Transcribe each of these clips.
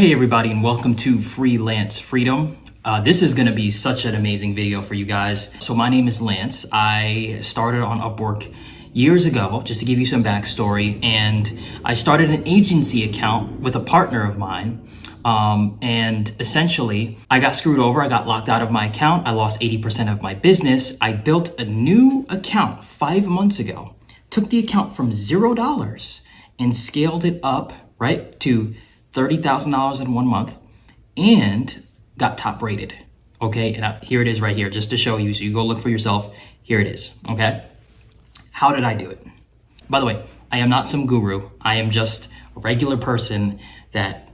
Hey everybody, and welcome to Freelance Freedom. This is gonna be such an amazing video for you guys. So my name is Lance. I started on Upwork years ago, just to give you some backstory, and I started an agency account with a partner of mine. And essentially I got screwed over. I got locked out of my account. I lost 80% of my business. I built a new account 5 months ago, took the account from $0 and scaled it up, right, to $30,000 in 1 month and got top rated. Okay, and here it is right here, just to show you, so you go look for yourself. Here it is, okay? How did I do it? By the way, I am not some guru. I am just a regular person that,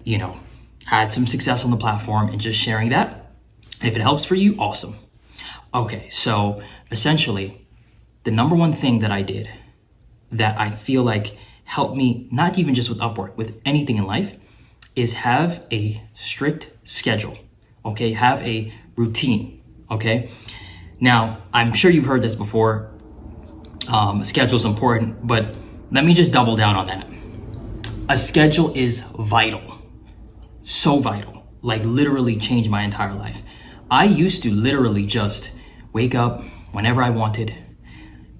had some success on the platform and just sharing that. And if it helps for you, awesome. Okay, so essentially, the number one thing that I did that I feel like helped me, not even just with Upwork, with anything in life, is have a strict schedule, okay? Have a routine, okay? Now, I'm sure you've heard this before. A schedule is important, but let me just double down on that. A schedule is vital, so vital, like literally changed my entire life. I used to literally just wake up whenever I wanted,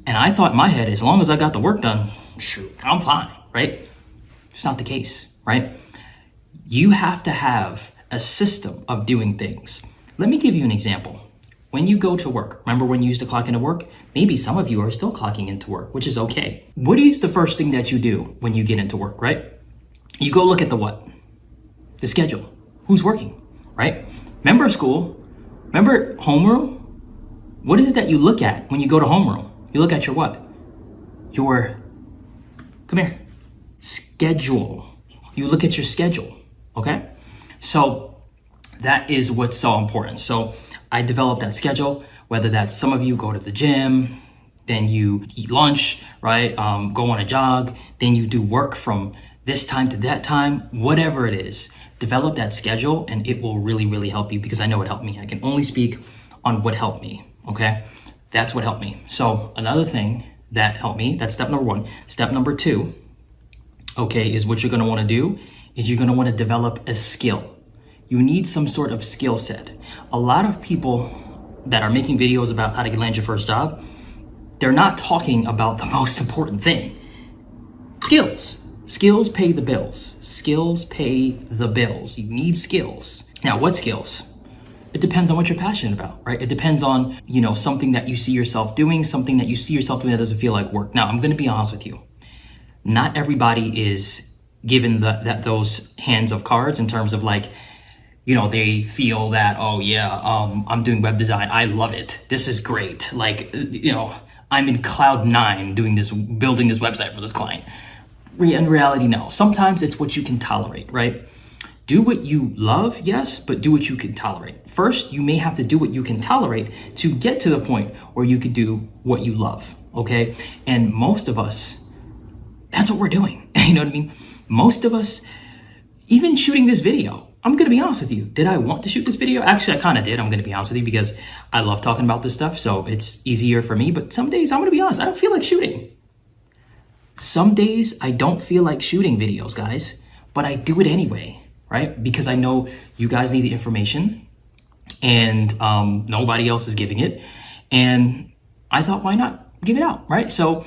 and I thought in my head, as long as I got the work done, shoot, I'm fine, right? It's not the case, right? You have to have a system of doing things. Let me give you an example. When you go to work, remember when you used to clock into work? Maybe some of you are still clocking into work, which is okay. What is the first thing that you do when you get into work, right? You go look at the what? The schedule. Who's working, right? Remember school? Remember homeroom? What is it that you look at when you go to homeroom? You look at your what? Your, come here, schedule. You look at your schedule. Okay, so that is what's so important. So I developed that schedule, whether that's some of you go to the gym, then you eat lunch, right? Go on a jog, then you do work from this time to that time, whatever it is, develop that schedule and it will really, really help you, because I know it helped me. I can only speak on what helped me, okay? That's what helped me. So another thing that helped me, that's step number one. Step number two, okay, is what you're gonna wanna do is you're gonna wanna develop a skill. You need some sort of skill set. A lot of people that are making videos about how to land your first job, they're not talking about the most important thing. Skills. Skills pay the bills. Skills pay the bills. You need skills. Now, what skills? It depends on what you're passionate about, right? It depends on, something that you see yourself doing, something that you see yourself doing that doesn't feel like work. Now, I'm gonna be honest with you. Not everybody is given those hands of cards in terms of like, they feel that, oh yeah, I'm doing web design. I love it. This is great. Like, I'm in cloud 9 building this website for this client. In reality, no. Sometimes it's what you can tolerate, right? Do what you love, yes, but do what you can tolerate. First, you may have to do what you can tolerate to get to the point where you could do what you love, okay? And most of us, that's what we're doing. You know what I mean? Most of us, even shooting this video, I'm gonna be honest with you. Did I want to shoot this video? Actually, I kind of did. I'm gonna be honest with you because I love talking about this stuff, so it's easier for me. But some days, I'm gonna be honest, I don't feel like shooting. Some days, I don't feel like shooting videos, guys, but I do it anyway, right? Because I know you guys need the information and nobody else is giving it. And I thought, why not give it out, right? So,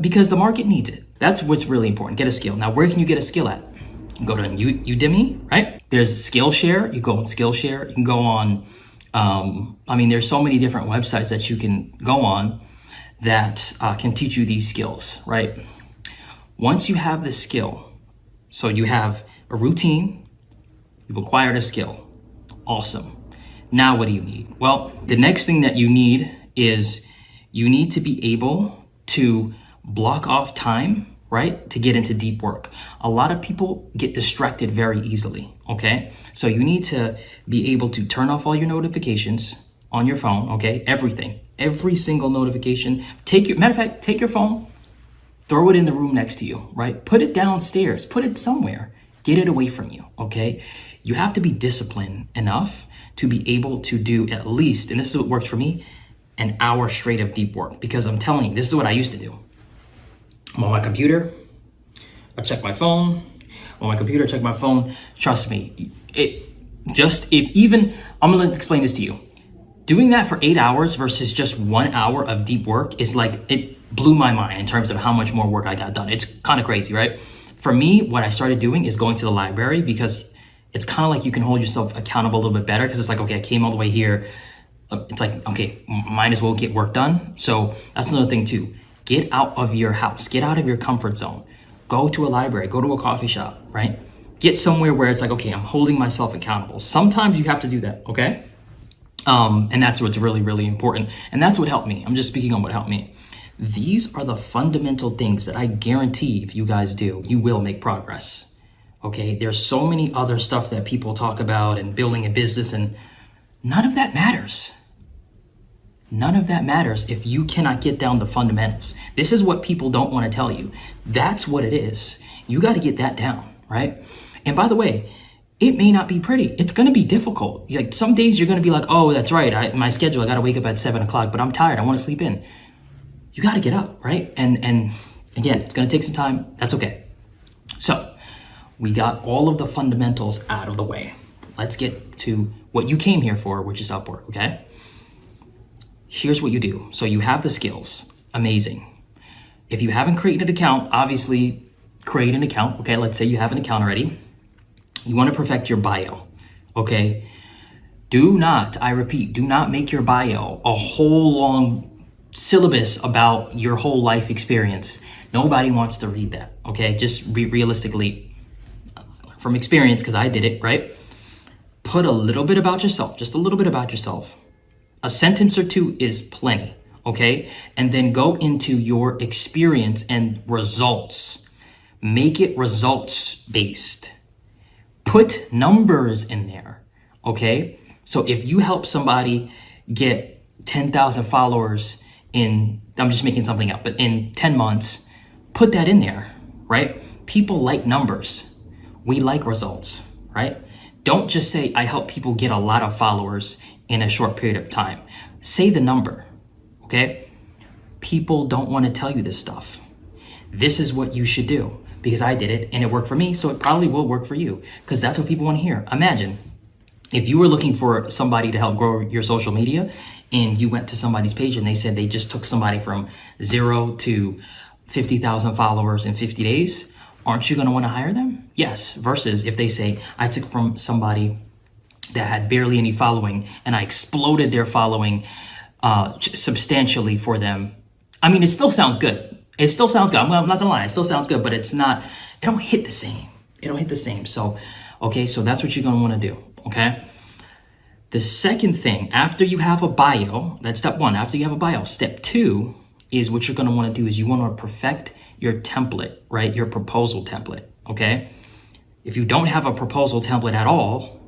because the market needs it. That's what's really important. Get a skill. Now, where can you get a skill at? Go to Udemy, right? There's Skillshare. You go on Skillshare. You can go on, there's so many different websites that you can go on that can teach you these skills, right? Once you have the skill, so you have a routine, you've acquired a skill. Awesome. Now, what do you need? Well, the next thing that you need is you need to be able to block off time, right, to get into deep work. A lot of people get distracted very easily, okay? So you need to be able to turn off all your notifications on your phone, okay? Everything, every single notification. Matter of fact, take your phone, throw it in the room next to you, right? Put it downstairs, put it somewhere, get it away from you, okay? You have to be disciplined enough to be able to do at least, and this is what works for me, an hour straight of deep work, because I'm telling you, this is what I used to do. I'm on my computer, I check my phone. on my computer, check my phone. Trust me, I'm gonna explain this to you. Doing that for 8 hours versus just 1 hour of deep work is like, it blew my mind in terms of how much more work I got done. It's kind of crazy, right? For me, what I started doing is going to the library, because it's kind of like you can hold yourself accountable a little bit better, because it's like, okay, I came all the way here. It's like, okay, might as well get work done. So that's another thing too. Get out of your house, get out of your comfort zone. Go to a library, go to a coffee shop, right? Get somewhere where it's like, okay, I'm holding myself accountable. Sometimes you have to do that, okay? And that's what's really, really important. And that's what helped me. I'm just speaking on what helped me. These are the fundamental things that I guarantee if you guys do, you will make progress. Okay, there's so many other stuff that people talk about and building a business, and none of that matters. None of that matters if you cannot get down to fundamentals. This is what people don't want to tell you. That's what it is. You got to get that down, right? And by the way, it may not be pretty. It's going to be difficult. Like some days you're going to be like, oh, that's right. My schedule, I got to wake up at 7 o'clock, but I'm tired. I want to sleep in. You got to get up, right? And again, it's going to take some time. That's okay. So we got all of the fundamentals out of the way. Let's get to what you came here for, which is Upwork, okay? Here's what you do. So you have the skills. Amazing. If you haven't created an account, obviously create an account, okay? Let's say you have an account already. You want to perfect your bio, okay? I repeat, do not make your bio a whole long syllabus about your whole life experience. Nobody wants to read that, okay? Just realistically, from experience, because I did it, right? Put a little bit about yourself, just a little bit about yourself. A sentence or two is plenty, okay? And then go into your experience and results. Make it results based. Put numbers in there, okay? So if you help somebody get 10,000 followers in, I'm just making something up, but in 10 months, put that in there, right? People like numbers. We like results, right? Don't just say, I help people get a lot of followers in a short period of time. Say the number, okay? People don't want to tell you this stuff. This is what you should do, because I did it and it worked for me, so it probably will work for you, because that's what people want to hear. Imagine if you were looking for somebody to help grow your social media and you went to somebody's page and they said they just took somebody from 0 to 50,000 followers in 50 days. Aren't you going to want to hire them? Yes. Versus if they say, I took from somebody that had barely any following and I exploded their following substantially for them. I mean, it still sounds good. It still sounds good. I'm not going to lie. It still sounds good, but it don't hit the same. It don't hit the same. So, okay, so that's what you're going to want to do. Okay. The second thing, after you have a bio, that's step one. After you have a bio, step two is what you're going to want to do is you want to perfect your template, right? Your proposal template, okay? If you don't have a proposal template at all,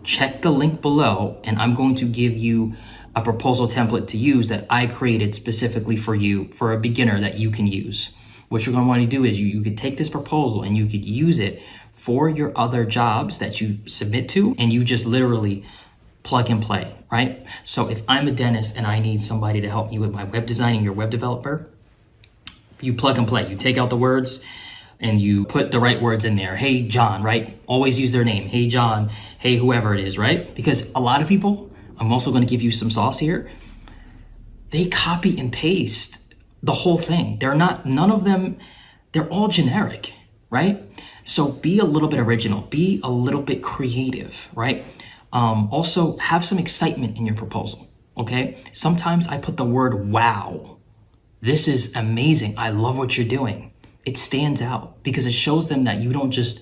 check the link below and I'm going to give you a proposal template to use that I created specifically for you, for a beginner that you can use. What you're going to want to do is you could take this proposal and you could use it for your other jobs that you submit to, and you just literally plug and play, right? So if I'm a dentist and I need somebody to help me with my web designing, your web developer, you plug and play. You take out the words and you put the right words in there. Hey, John, right? Always use their name. Hey, John. Hey, whoever it is, right? Because a lot of people, I'm also going to give you some sauce here. They copy and paste the whole thing. None of them, they're all generic, right? So be a little bit original, be a little bit creative, right? Also have some excitement in your proposal, okay? Sometimes I put the word wow. This is amazing. I love what you're doing. It stands out because it shows them that you don't just,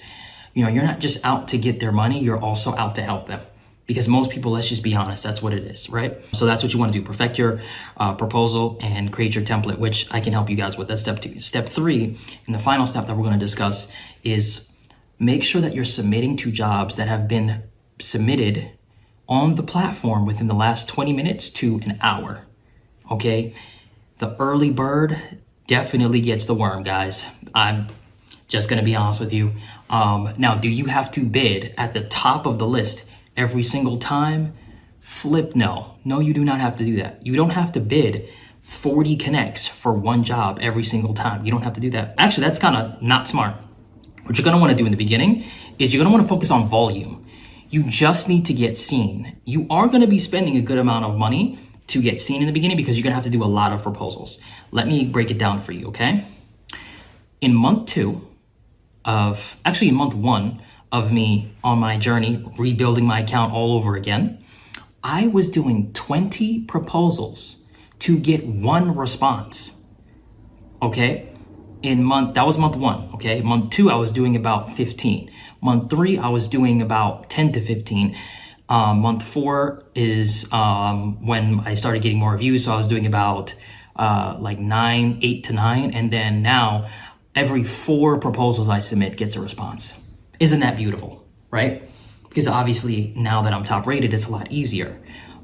you're not just out to get their money, you're also out to help them. Because most people, let's just be honest, that's what it is, right? So that's what you want to do. Perfect your proposal and create your template, which I can help you guys with. That's step two. Step three, and the final step that we're going to discuss is make sure that you're submitting to jobs that have been submitted on the platform within the last 20 minutes to an hour, okay? The early bird definitely gets the worm, guys. I'm just going to be honest with you. Now, do you have to bid at the top of the list every single time? Flip no. No, you do not have to do that. You don't have to bid 40 connects for one job every single time. You don't have to do that. Actually, that's kind of not smart. What you're gonna wanna do in the beginning is you're gonna wanna focus on volume. You just need to get seen. You are gonna be spending a good amount of money to get seen in the beginning because you're gonna have to do a lot of proposals. Let me break it down for you, okay? In month one of me on my journey, rebuilding my account all over again, I was doing 20 proposals to get one response, okay? That was month one, okay? Month two, I was doing about 15. Month three, I was doing about 10 to 15. Month four is when I started getting more views, so I was doing about like 8 to 9. And then now, every 4 proposals I submit gets a response. Isn't that beautiful, right? Because obviously now that I'm top rated, it's a lot easier.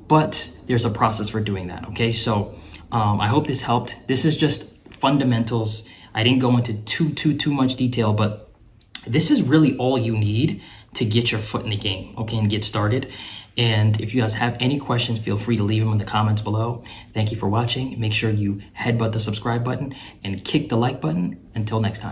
But there's a process for doing that, okay? So I hope this helped. This is just fundamentals. I didn't go into too much detail, but this is really all you need to get your foot in the game, okay, and get started. And if you guys have any questions, feel free to leave them in the comments below. Thank you for watching. Make sure you headbutt the subscribe button and kick the like button. Until next time.